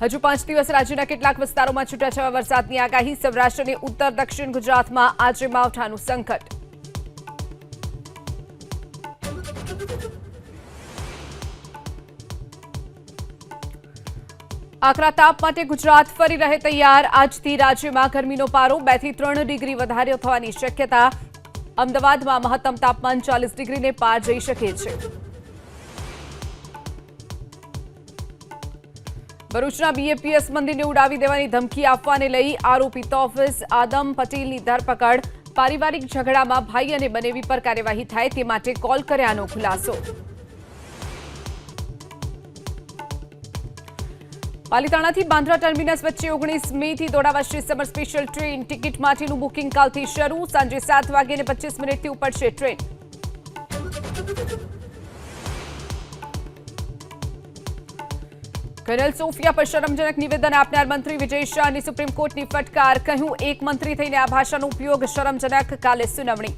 હજુ 5 દિવસ રાજ્યના કેટલાક વિસ્તારોમાં છૂટાછવાયા વરસાદની આગાહી। સૌરાષ્ટ્ર અને ઉત્તર દક્ષિણ ગુજરાતમાં આજે માવઠાનું સંકટ। આકરા તાપ માટે ગુજરાત ફરી રહે તૈયાર। આજથી રાજ્યમાં ગરમીનો પારો 2 થી 3 ડિગ્રી વધારે થવાની શક્યતા। અમદાવાદમાં મહત્તમ તાપમાન 40 ડિગ્રીને પાર જઈ શકે છે। ભરૂચના બીએપીએસ મંદિરને ઉડાવી દેવાની ધમકી આપવાને લઈ આરોપી તોફિસ આદમ પટેલની ધરપકડ। પારિવારિક ઝઘડામાં ભાઈ અને બનેવી પર કાર્યવાહી થાય તે માટે કોલ કર્યાનો ખુલાસો। પાલિતાણાથી બાંદ્રા ટર્મિનસ વચ્ચે 19 મેથી દોડાવાશે સમર સ્પેશિયલ ટ્રેન। ટિકિટ માટેનું બુકિંગ કાલથી શરૂ। સાંજે 7:25 ઉપડશે ટ્રેન। કર્નલ સોફિયા પર શરમજનક નિવેદન આપનાર મંત્રી વિજય શાહની સુપ્રીમ કોર્ટની ફટકાર। કહ્યું, એક મંત્રી થઈને આ ભાષાનો ઉપયોગ શરમજનક। કાલે સુનાવણી।